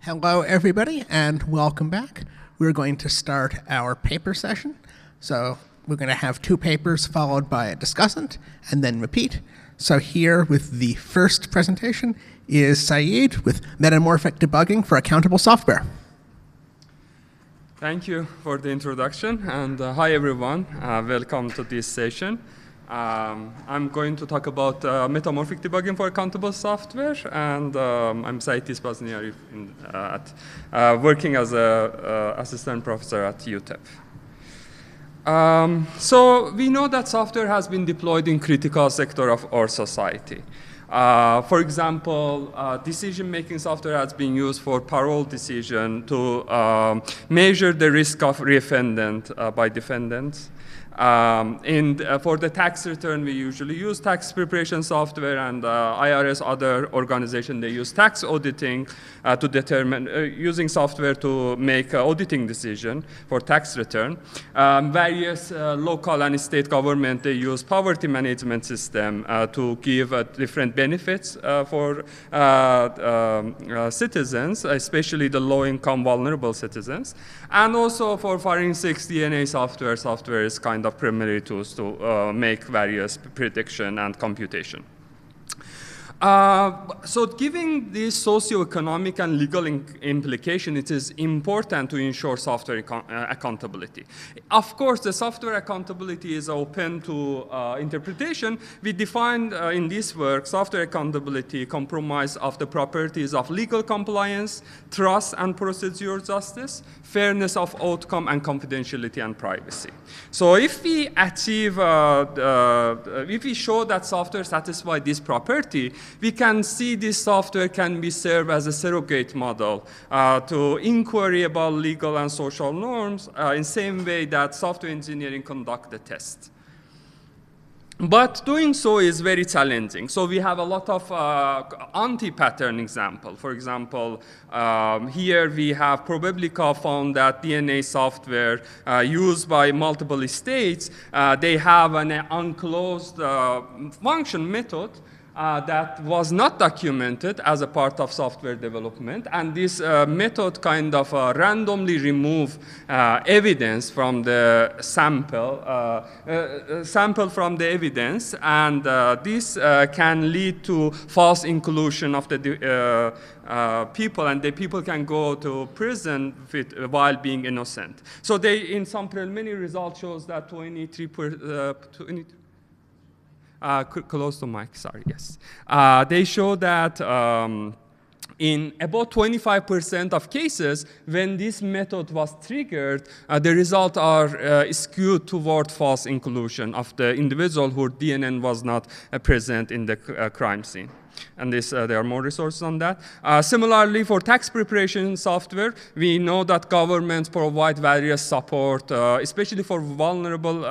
Hello, everybody, and welcome back. We're going to start our paper session. So we're going to have two papers followed by a discussant, and then repeat. So here with the first presentation is Saeid with Metamorphic Debugging for Accountable Software. Thank you for the introduction, and hi everyone. Welcome to this session. I'm going to talk about metamorphic debugging for accountable software, and I'm Saeid Tizpaz-Niari, working as an assistant professor at UTEP. So we know that software has been deployed in critical sector of our society. For example, decision-making software has been used for parole decision to measure the risk of reoffendment by defendants. For the tax return, we usually use tax preparation software, and IRS, other organizations, they use tax auditing to determine, using software to make auditing decision for tax return. Various local and state government, they use poverty management system to give different benefits for citizens, especially the low-income vulnerable citizens. And also for forensics DNA software is kind of primary tools to make various prediction and computation. So given this socio-economic and legal implication, it is important to ensure software accountability. Of course, the software accountability is open to interpretation. We defined in this work software accountability comprised of the properties of legal compliance, trust and procedural justice, fairness of outcome, and confidentiality and privacy. So if we achieve, if we show that software satisfies this property, we can see this software can be served as a surrogate model to inquiry about legal and social norms in the same way that software engineering conduct the test. But doing so is very challenging. So we have a lot of anti-pattern example. For example, here we have Probabilica found that DNA software used by multiple states, they have an unclosed function method that was not documented as a part of software development, and this method kind of randomly remove evidence from the sample, from the evidence, and this can lead to false inclusion of the people, and the people can go to prison while being innocent. So they, in some preliminary results, shows that 23%. Close to mic, sorry, yes. They show that in about 25% of cases, when this method was triggered, the results are skewed toward false inclusion of the individual whose DNA was not present in the crime scene. And this, there are more resources on that. Similarly, for tax preparation software, we know that governments provide various support, especially for vulnerable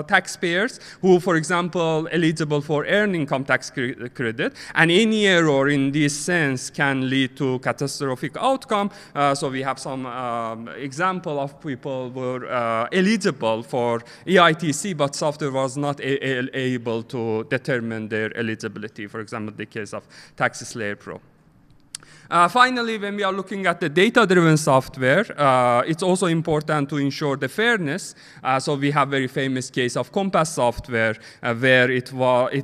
taxpayers who, for example, eligible for earned income tax credit. And any error in this sense can lead to catastrophic outcome. So we have some example of people who were eligible for EITC, but software was not able to determine their eligibility. For example, the case of TaxSlayer Pro. Finally, when we are looking at the data-driven software, it's also important to ensure the fairness. So we have very famous case of Compass software, where it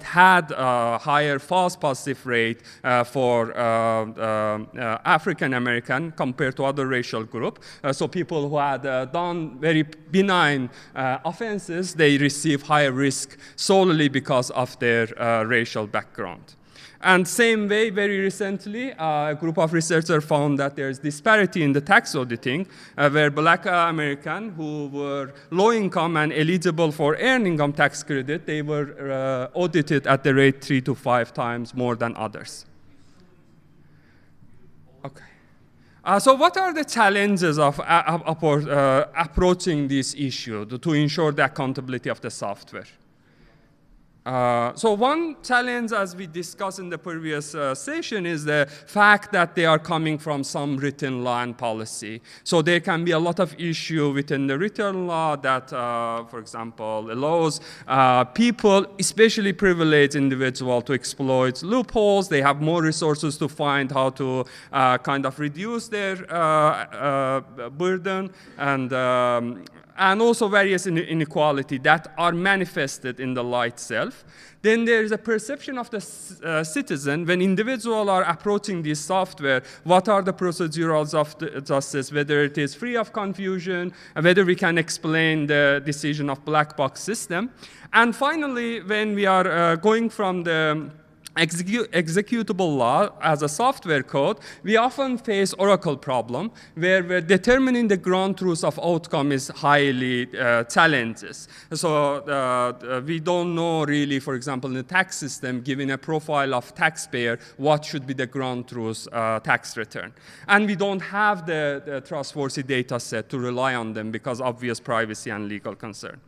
had a higher false positive rate for African American compared to other racial group. So people who had done very benign offenses, they receive higher risk solely because of their racial background. And same way, very recently, a group of researchers found that there's disparity in the tax auditing, where Black American who were low income and eligible for earned income tax credit, they were audited at the rate 3 to 5 times more than others. Okay. So what are the challenges of approaching this issue to ensure the accountability of the software? So one challenge, as we discussed in the previous session, is the fact that they are coming from some written law and policy. So there can be a lot of issue within the written law that, for example, allows people, especially privileged individuals, to exploit loopholes. They have more resources to find how to kind of reduce their burden, and also various inequality that are manifested in the law itself. Then there is a perception of the citizen when individuals are approaching this software. What are the procedurals of the justice, whether it is free of confusion, and whether we can explain the decision of black box system. And finally, when we are going from the executable law as a software code, we often face oracle problem where we're determining the ground truth of outcome is highly challenges. So we don't know really, for example, in the tax system, given a profile of taxpayer, what should be the ground truth tax return. And we don't have the trustworthy data set to rely on them because obvious privacy and legal concern.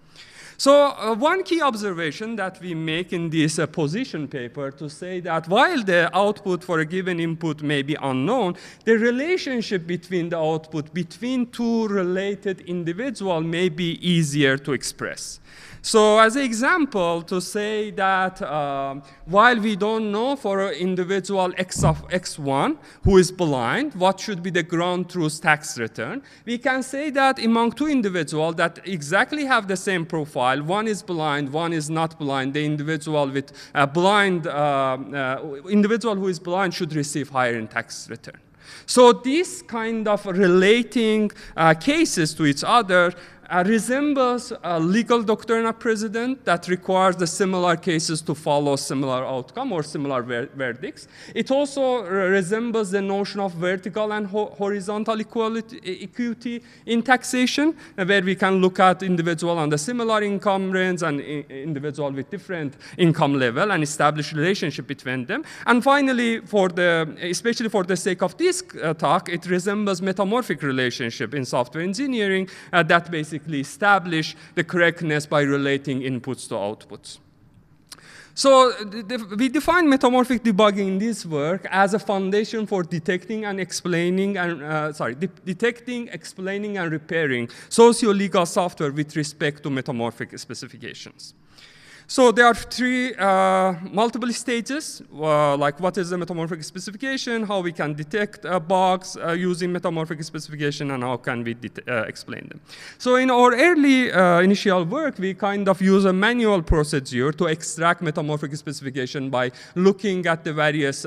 So one key observation that we make in this position paper to say that while the output for a given input may be unknown, the relationship between the output between two related individuals may be easier to express. So as an example, to say that while we don't know for an individual x of x1 who is blind, what should be the ground truth tax return, we can say that among two individuals that exactly have the same profile, one is blind, one is not blind, the individual with individual who is blind should receive higher in tax return. So this kind of relating cases to each other resembles a legal doctrine of precedent that requires the similar cases to follow similar outcome or similar verdicts. It also resembles the notion of vertical and horizontal equity in taxation, where we can look at individual on the similar income range and individual with different income level and establish relationship between them. And finally, especially for the sake of this talk, it resembles metamorphic relationship in software engineering that basically establish the correctness by relating inputs to outputs. So we define metamorphic debugging in this work as a foundation for detecting, explaining, and repairing socio-legal software with respect to metamorphic specifications. So there are three multiple stages, like what is the metamorphic specification, how we can detect bugs using metamorphic specification, and how can we explain them. So in our early initial work, we kind of use a manual procedure to extract metamorphic specification by looking at the various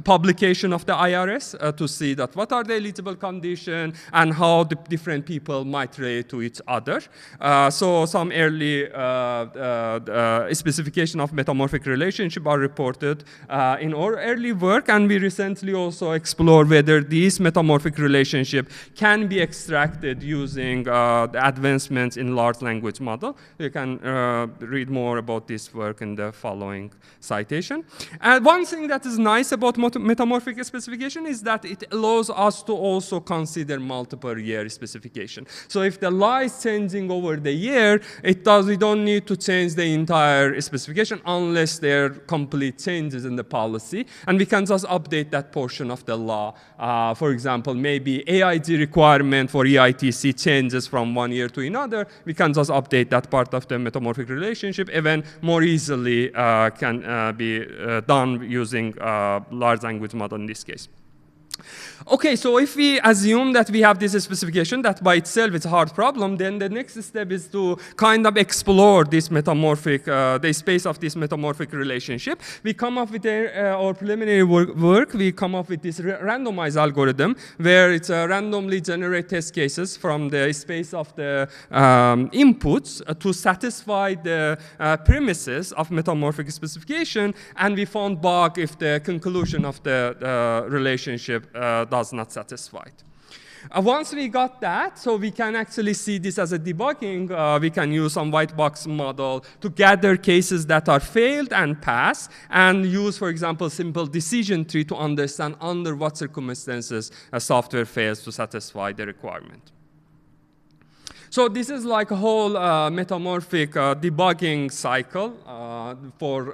publication of the IRS to see that what are the eligible conditions and how the different people might relate to each other. So some early specification of metamorphic relationship are reported in our early work, and we recently also explored whether these metamorphic relationship can be extracted using the advancements in large language model. You can read more about this work in the following citation. And one thing that is nice about metamorphic specification is that it allows us to also consider multiple year specification. So if the law is changing over the year, we don't need to change the entire specification unless there are complete changes in the policy, and we can just update that portion of the law. For example, maybe AIG requirement for EITC changes from one year to another. We can just update that part of the metamorphic relationship, even more easily can be done using large language model in this case. Okay, so if we assume that we have this specification that by itself is a hard problem, then the next step is to kind of explore this metamorphic, the space of this metamorphic relationship. We come up with our preliminary work. We come up with this randomized algorithm where it's randomly generate test cases from the space of the inputs to satisfy the premises of metamorphic specification, and we found bug if the conclusion of the relationship does not satisfy it. Once we got that, so we can actually see this as a debugging. We can use some white box model to gather cases that are failed and pass, and use, for example, simple decision tree to understand under what circumstances a software fails to satisfy the requirement. So this is like a whole metamorphic debugging cycle for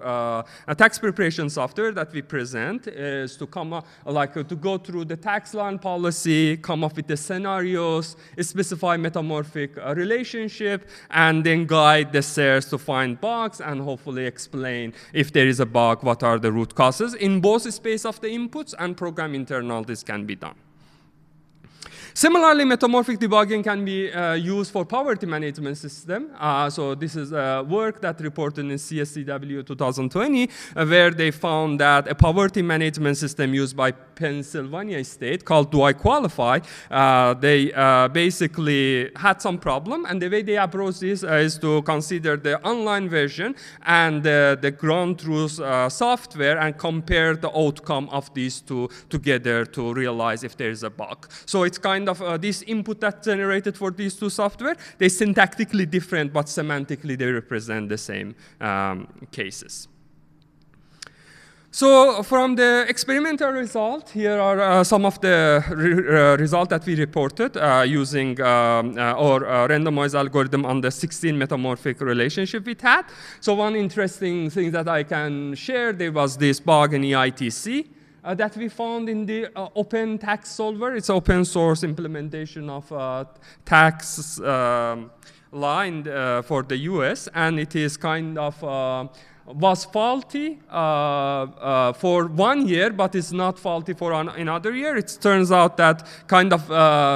a tax preparation software that we present is to come up, to go through the tax line policy, come up with the scenarios, specify metamorphic relationship, and then guide the search to find bugs and hopefully explain if there is a bug, what are the root causes. In both space of the inputs and program internal, this can be done. Similarly, metamorphic debugging can be used for poverty management system. So this is work that reported in CSCW 2020, where they found that a poverty management system used by Pennsylvania state called Do I Qualify? They basically had some problem, and the way they approach this is to consider the online version and the ground truth software and compare the outcome of these two together to realize if there is a bug. So it's kind of this input that's generated for these two software. They're syntactically different, but semantically they represent the same cases. So from the experimental result, here are some of the results that we reported using our randomized algorithm on the 16 metamorphic relationship we had. So one interesting thing that I can share, there was this bug in EITC. That we found in the open tax solver. It's open source implementation of tax line for the US, and it is kind of was faulty for 1 year, but it's not faulty for another year. It turns out that kind of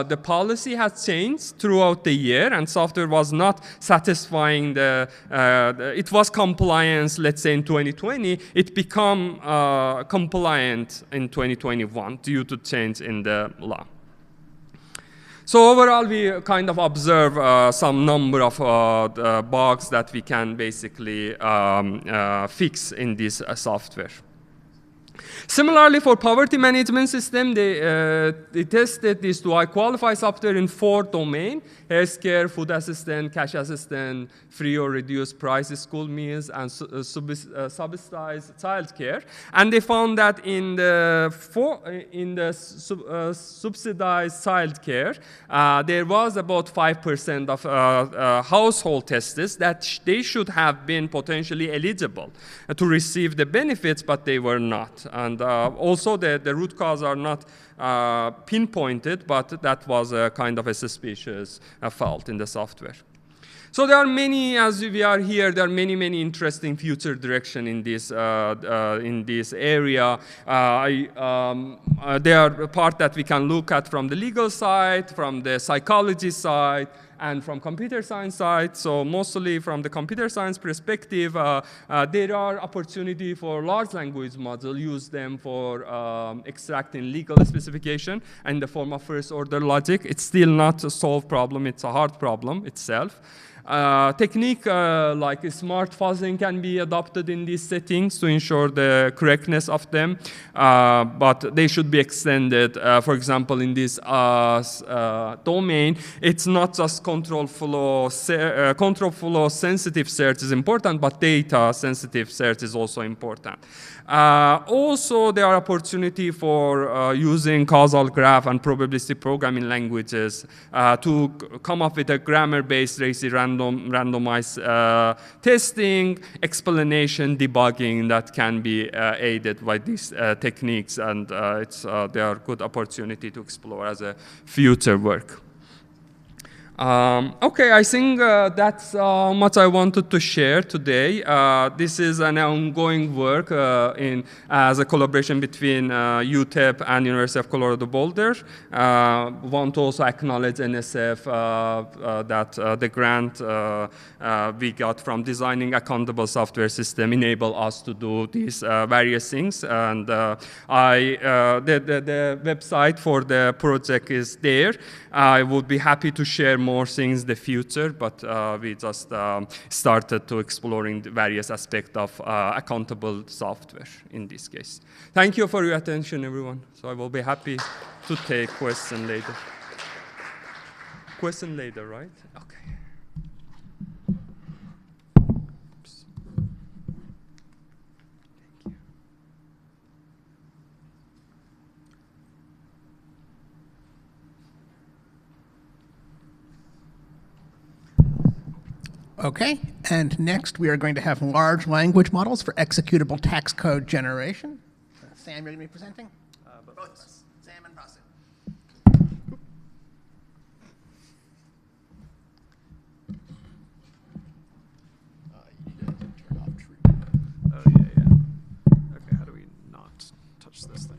the policy has changed throughout the year, and software was not satisfying it was compliance, let's say in 2020. It became compliant in 2021 due to change in the law. So overall, we kind of observe some number of bugs that we can basically fix in this software. Similarly, for poverty management system, they tested this Do I Qualify software in 4 domains: healthcare, food assistance, cash assistance, free or reduced price school meals, and subsidized childcare. And they found that in the subsidized childcare, there was about 5% of household testers that they should have been potentially eligible to receive the benefits, but they were not. And also the root cause are not pinpointed, but that was a kind of a suspicious fault in the software. So there are many, as we are here, there are many interesting future direction in this area. There are part that we can look at from the legal side, from the psychology side, and from computer science side. So mostly from the computer science perspective, there are opportunity for large language model, use them for extracting legal specification in the form of first order logic. It's still not a solved problem, it's a hard problem itself. Technique like smart fuzzing can be adopted in these settings to ensure the correctness of them, but they should be extended. For example, in this domain, it's not just control flow sensitive search is important, but data sensitive search is also important. Also, there are opportunity for using causal graph and probabilistic programming languages to come up with a grammar-based randomized testing, explanation, debugging that can be aided by these techniques, and they are good opportunity to explore as a future work. Okay, I think that's how much I wanted to share today. This is an ongoing work as a collaboration between UTEP and University of Colorado Boulder. Want to also acknowledge NSF that the grant we got from designing accountable software system enable us to do these various things. And the website for the project is there. I would be happy to share more things in the future, but we just started to exploring the various aspects of accountable software in this case. Thank you for your attention, everyone. So I will be happy to take questions later. Question later, right? Okay. Okay, and next we are going to have large language models for executable text code generation. Sam, you're going to be presenting? Both of us, Sam and Paso. You need to turn off Trivedi. Oh, yeah. Okay, how do we not touch this thing?